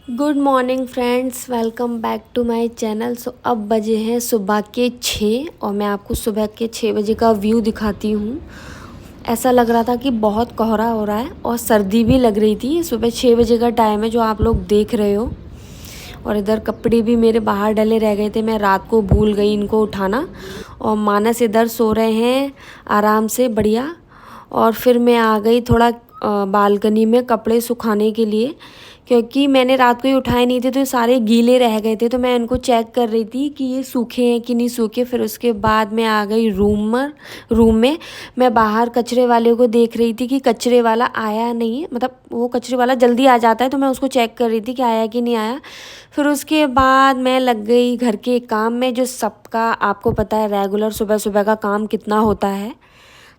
Good morning friends, welcome back to my channel. अब बजे हैं सुबह के 6 और मैं आपको सुबह के 6 बजे का व्यू दिखाती हूँ। ऐसा लग रहा था कि बहुत कोहरा हो रहा है और सर्दी भी लग रही थी। सुबह 6 बजे का टाइम है जो आप लोग देख रहे हो। और इधर कपड़े भी मेरे बाहर डले रह गए थे, मैं रात को भूल गई इनको उठाना। और मानस इधर सो रहे हैं आराम से बढ़िया। और फिर मैं आ गई थोड़ा बालकनी में कपड़े सुखाने के लिए, क्योंकि मैंने रात को ही उठाए नहीं थे तो सारे गीले रह गए थे। तो मैं इनको चेक कर रही थी कि ये सूखे हैं कि नहीं सूखे। फिर उसके बाद मैं आ गई रूम में। मैं बाहर कचरे वाले को देख रही थी कि कचरे वाला आया नहीं है, मतलब वो कचरे वाला जल्दी आ जाता है, तो मैं उसको चेक कर रही थी कि आया कि नहीं आया। फिर उसके बाद मैं लग गई घर के काम में, जो सबका आपको पता है रेगुलर सुबह सुबह का काम कितना होता है।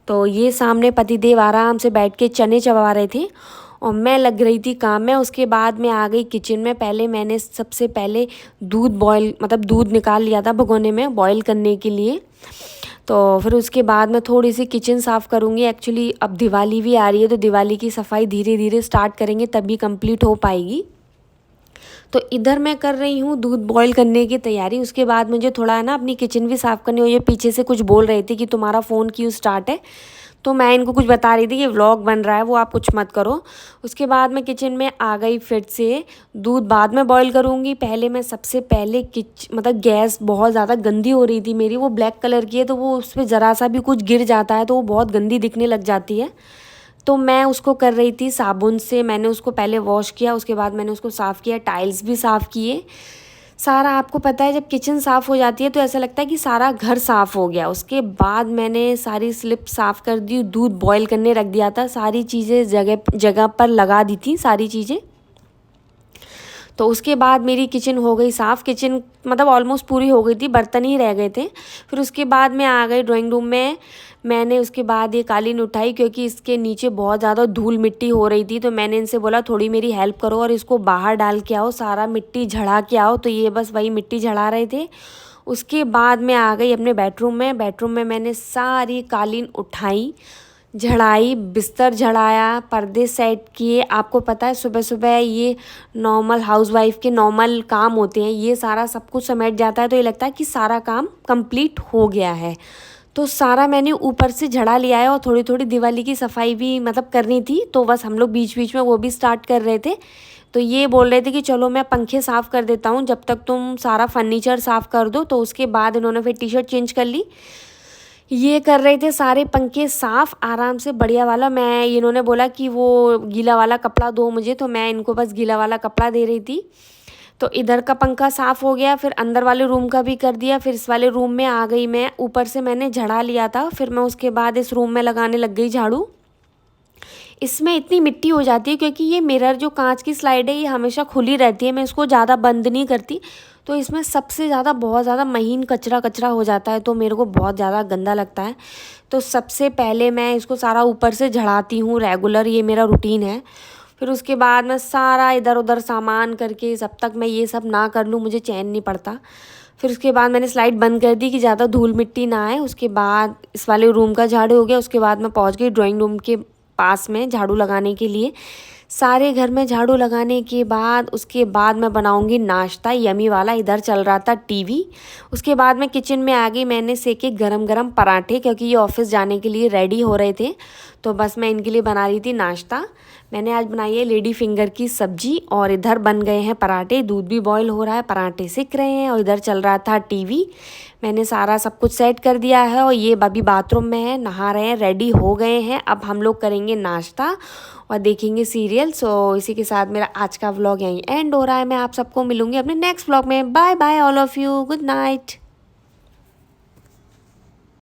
तो ये सामने पतिदेव आराम से बैठ के चने चबा रहे थे और मैं लग रही थी काम में। उसके बाद मैं आ गई किचन में। पहले मैंने सबसे पहले दूध निकाल लिया था भगोने में बॉईल करने के लिए। तो फिर उसके बाद मैं थोड़ी सी किचन साफ़ करूँगी। एक्चुअली अब दिवाली भी आ रही है तो दिवाली की सफाई धीरे धीरे स्टार्ट करेंगे तभी कंप्लीट हो पाएगी। तो इधर मैं कर रही हूँ दूध बॉईल करने की तैयारी। उसके बाद मुझे थोड़ा है ना अपनी किचन भी साफ़ करनी हो। ये पीछे से कुछ बोल रहे थे कि तुम्हारा फ़ोन क्यों स्टार्ट है, तो मैं इनको कुछ बता रही थी कि व्लॉग बन रहा है, वो आप कुछ मत करो। उसके बाद मैं किचन में आ गई फिर से। दूध बाद में बॉईल करूँगी। पहले मैं सबसे पहले गैस बहुत ज़्यादा गंदी हो रही थी मेरी, वो ब्लैक कलर की है तो वो उस पर ज़रा सा भी कुछ गिर जाता है तो वो बहुत गंदी दिखने लग जाती है। तो मैं उसको कर रही थी साबुन से। मैंने उसको पहले वॉश किया, उसके बाद मैंने उसको साफ़ किया, टाइल्स भी साफ़ किए सारा। आपको पता है जब किचन साफ़ हो जाती है तो ऐसा लगता है कि सारा घर साफ़ हो गया। उसके बाद मैंने सारी स्लिप साफ़ कर दी, दूध बॉईल करने रख दिया था, सारी चीज़ें जगह जगह पर लगा दी थी सारी चीज़ें। तो उसके बाद मेरी किचन हो गई साफ़। किचन ऑलमोस्ट पूरी हो गई थी, बर्तन ही रह गए थे। फिर उसके बाद मैं आ गई ड्राइंग रूम में। मैंने उसके बाद ये कालीन उठाई क्योंकि इसके नीचे बहुत ज़्यादा धूल मिट्टी हो रही थी। तो मैंने इनसे बोला थोड़ी मेरी हेल्प करो और इसको बाहर डाल के आओ, सारा मिट्टी झड़ा के आओ। तो ये बस वही मिट्टी झड़ा रहे थे। उसके बाद मैं आ गई अपने बेडरूम में। बेडरूम में मैंने सारी कालीन उठाई, झड़ाई, बिस्तर झड़ाया, पर्दे सेट किए। आपको पता है सुबह सुबह ये नॉर्मल हाउसवाइफ के नॉर्मल काम होते हैं, ये सारा सब कुछ समेट जाता है तो ये लगता है कि सारा काम कंप्लीट हो गया है। तो सारा मैंने ऊपर से झड़ा लिया है और थोड़ी थोड़ी दिवाली की सफाई भी करनी थी, तो बस हम लोग बीच बीच में वो भी स्टार्ट कर रहे थे। तो ये बोल रहे थे कि चलो मैं पंखे साफ़ कर देता हूँ जब तक तुम सारा फर्नीचर साफ़ कर दो। तो उसके बाद इन्होंने फिर टी शर्ट चेंज कर ली। ये कर रहे थे सारे पंखे साफ़ आराम से बढ़िया वाला। मैं इन्होंने बोला कि वो गीला वाला कपड़ा दो मुझे, तो मैं इनको बस गीला वाला कपड़ा दे रही थी। तो इधर का पंखा साफ़ हो गया, फिर अंदर वाले रूम का भी कर दिया। फिर इस वाले रूम में आ गई मैं। ऊपर से मैंने झड़ा लिया था, फिर मैं उसके बाद इस रूम में लगाने लग गई झाड़ू। इसमें इतनी मिट्टी हो जाती है क्योंकि ये मिरर जो कांच की स्लाइड है ये हमेशा खुली रहती है, मैं इसको ज़्यादा बंद नहीं करती। तो इसमें सबसे ज़्यादा बहुत ज़्यादा महीन कचरा कचरा हो जाता है तो मेरे को बहुत ज़्यादा गंदा लगता है। तो सबसे पहले मैं इसको सारा ऊपर से झड़ाती हूँ, रेगुलर ये मेरा रूटीन है। फिर उसके बाद मैं सारा इधर उधर सामान करके, जब तक मैं ये सब ना कर लूँ मुझे चैन नहीं पड़ता। फिर उसके बाद मैंने स्लाइड बंद कर दी कि ज़्यादा धूल मिट्टी ना आए। उसके बाद इस वाले रूम का झाड़ू हो गया। उसके बाद मैं पहुँच गई ड्राइंग रूम के पास में झाड़ू लगाने के लिए। सारे घर में झाड़ू लगाने के बाद उसके बाद मैं बनाऊंगी नाश्ता यमी वाला। इधर चल रहा था टीवी। उसके बाद मैं किचन में आ गई। मैंने सेके गरम गरम पराठे क्योंकि ये ऑफिस जाने के लिए रेडी हो रहे थे, तो बस मैं इनके लिए बना रही थी नाश्ता। मैंने आज बनाई है लेडी फिंगर की सब्जी और इधर बन गए हैं पराठे। दूध भी बॉईल हो रहा है, पराठे सिक रहे हैं और इधर चल रहा था टीवी। मैंने सारा सब कुछ सेट कर दिया है और ये अभी बाथरूम में है, नहा रहे हैं, रेडी हो गए हैं। अब हम लोग करेंगे नाश्ता और देखेंगे सीरियल। सो इसी के साथ मेरा आज का व्लॉग यहीं एंड हो रहा है। मैं आप सबको मिलूंगी अपने नेक्स्ट व्लॉग में। Bye bye all of you, good night.